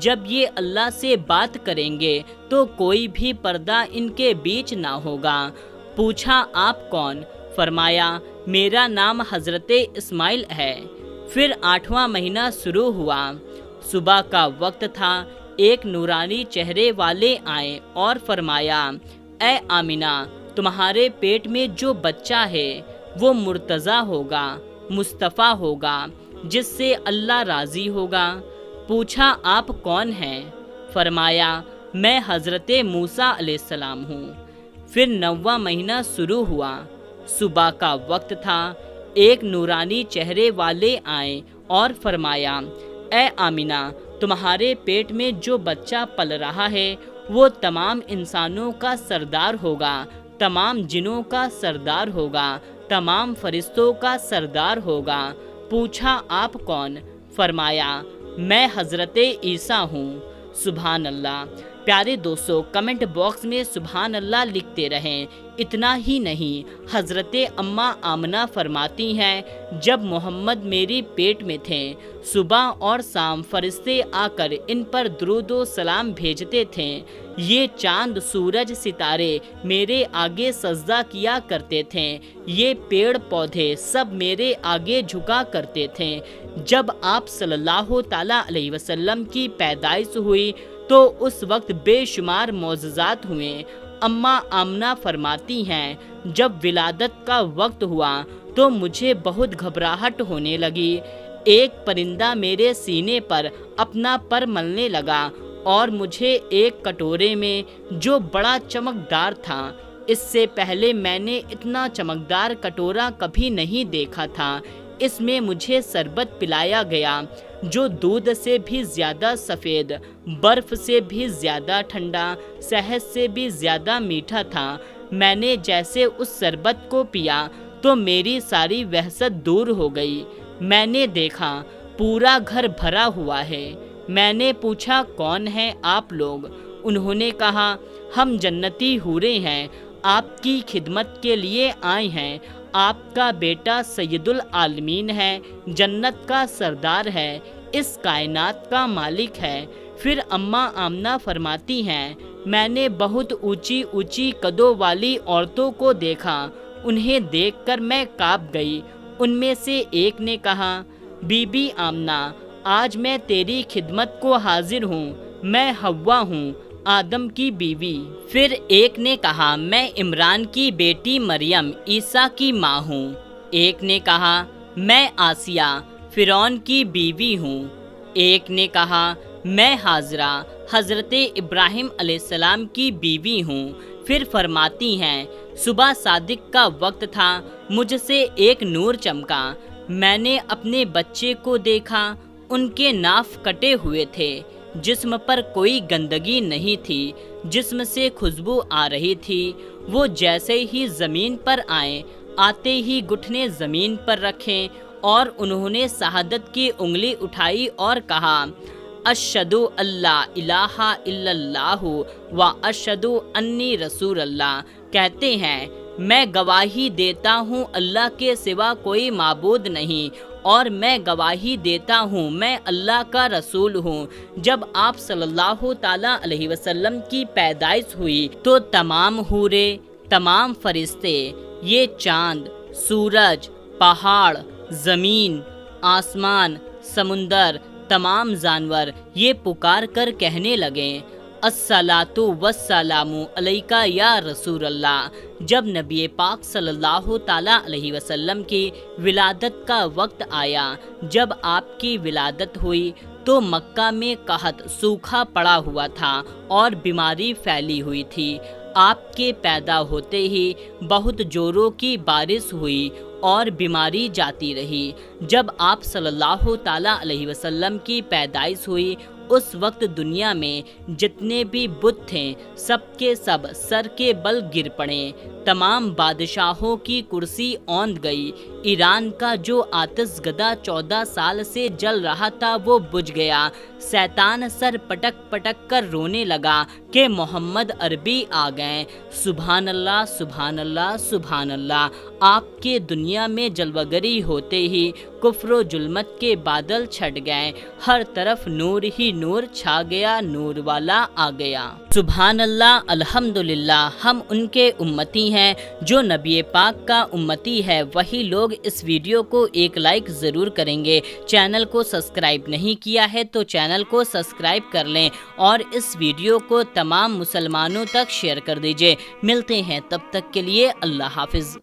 جب یہ اللہ سے بات کریں گے تو کوئی بھی پردہ ان کے بیچ نہ ہوگا۔ پوچھا آپ کون؟ فرمایا میرا نام حضرت اسماعیل ہے۔ پھر 8واں مہینہ شروع ہوا۔ صبح کا وقت تھا۔ ایک نورانی چہرے والے آئے اور فرمایا اے آمینہ، تمہارے پیٹ میں جو بچہ ہے وہ مرتضیٰ ہوگا، مصطفیٰ ہوگا، جس سے اللہ راضی ہوگا۔ پوچھا آپ کون ہیں؟ فرمایا میں حضرت موسیٰ علیہ السلام ہوں۔ پھر 9واں مہینہ شروع ہوا۔ صبح کا وقت تھا۔ ایک نورانی چہرے والے آئے اور فرمایا اے آمینہ، تمہارے پیٹ میں جو بچہ پل رہا ہے وہ تمام انسانوں کا سردار ہوگا، تمام جنوں کا سردار ہوگا، تمام فرشتوں کا سردار ہوگا۔ پوچھا آپ کون؟ فرمایا میں حضرت عیسیٰ ہوں۔ سبحان اللہ۔ پیارے دوستو، کمنٹ باکس میں سبحان اللہ لکھتے رہیں۔ اتنا ہی نہیں، حضرت اماں آمنہ فرماتی ہیں جب محمد میری پیٹ میں تھے، صبح اور شام فرشتے آ کر ان پر درود و سلام بھیجتے تھے۔ یہ چاند، سورج، ستارے میرے آگے سجدہ کیا کرتے تھے، یہ پیڑ پودے سب میرے آگے جھکا کرتے تھے۔ جب آپ صلی اللہ تعالیٰ علیہ وسلم کی پیدائش ہوئی تو اس وقت بے شمار معجزات ہوئے۔ اماں آمنہ فرماتی ہیں جب ولادت کا وقت ہوا تو مجھے بہت گھبراہٹ ہونے لگی۔ ایک پرندہ میرے سینے پر اپنا پر ملنے لگا اور مجھے ایک کٹورے میں جو بڑا چمکدار تھا، اس سے پہلے میں نے اتنا چمکدار کٹورا کبھی نہیں دیکھا تھا، اس میں مجھے شربت پلایا گیا جو دودھ سے بھی زیادہ سفید، برف سے بھی زیادہ ٹھنڈا، شہد سے بھی زیادہ میٹھا تھا۔ میں نے جیسے اس شربت کو پیا تو میری ساری وحشت دور ہو گئی۔ میں نے دیکھا پورا گھر بھرا ہوا ہے۔ میں نے پوچھا کون ہیں آپ لوگ؟ انہوں نے کہا ہم جنتی حوریں ہیں، آپ کی خدمت کے لیے آئے ہیں۔ آپ کا بیٹا سید العالمین ہے، جنت کا سردار ہے، اس کائنات کا مالک ہے۔ پھر اماں آمنہ فرماتی ہیں میں نے بہت اونچی اونچی قدوں والی عورتوں کو دیکھا، انہیں دیکھ کر میں کانپ گئی۔ ان میں سے ایک نے کہا بی بی آمنہ، آج میں تیری خدمت کو حاضر ہوں، میں حوا ہوں، آدم کی بیوی۔ پھر ایک نے کہا میں عمران کی بیٹی مریم، عیسیٰ کی ماں ہوں۔ ایک نے کہا میں آسیہ، فرعون کی بیوی ہوں۔ ایک نے کہا میں حاضرہ، حضرت ابراہیم علیہ السلام کی بیوی ہوں۔ پھر فرماتی ہیں صبح صادق کا وقت تھا، مجھ سے ایک نور چمکا، میں نے اپنے بچے کو دیکھا، ان کے ناف کٹے ہوئے تھے، جسم پر کوئی گندگی نہیں تھی، جسم سے خوشبو آ رہی تھی۔ وہ جیسے ہی زمین پر آئے، آتے ہی گھٹنے زمین پر رکھیں اور انہوں نے شہادت کی انگلی اٹھائی اور کہا اشہدو اللہ الہ الا اللہ و اشہدو انی رسول اللہ۔ کہتے ہیں میں گواہی دیتا ہوں اللہ کے سوا کوئی معبود نہیں، اور میں گواہی دیتا ہوں میں اللہ کا رسول ہوں۔ جب آپ صلی اللہ تعالیٰ علیہ وسلم کی پیدائش ہوئی تو تمام حوریں، تمام فرشتے، یہ چاند، سورج، پہاڑ، زمین، آسمان، سمندر، تمام جانور یہ پکار کر کہنے لگے الصلاۃ والسلام علیک یا رسول اللہ۔ جب نبی پاک صلی اللہ تعالیٰ علیہ وسلم کی ولادت کا وقت آیا، جب آپ کی ولادت ہوئی تو مکہ میں قحط، سوکھا پڑا ہوا تھا اور بیماری پھیلی ہوئی تھی۔ آپ کے پیدا ہوتے ہی بہت جوڑوں کی بارش ہوئی اور بیماری جاتی رہی۔ جب آپ صلی اللہ تعالیٰ علیہ وسلم کی پیدائش ہوئی اس وقت دنیا میں جتنے بھی بت تھے سب کے سب سر کے بل گر پڑے، تمام بادشاہوں کی کرسی اوند گئی، ایران کا جو آتش گدا 14 سال سے جل رہا تھا وہ بجھ گیا، شیطان سر پٹک پٹک کر رونے لگا کہ محمد عربی آ گئے۔ سبحان اللہ سبحان اللہ سبحان اللہ۔ آپ کے دنیا میں جلوگری ہوتے ہی کفر و ظلمت کے بادل چھٹ گئے، ہر طرف نور ہی نور چھا گیا، نور والا آ گیا۔ سبحان اللہ الحمدللہ۔ ہم ان کے امتی ہیں جو نبی پاک کا امتی ہے۔ وہی لوگ اس ویڈیو کو ایک لائک ضرور کریں گے۔ چینل کو سبسکرائب نہیں کیا ہے تو چینل کو سبسکرائب کر لیں اور اس ویڈیو کو تمام مسلمانوں تک شیئر کر دیجئے۔ ملتے ہیں تب تک کے لیے اللہ حافظ۔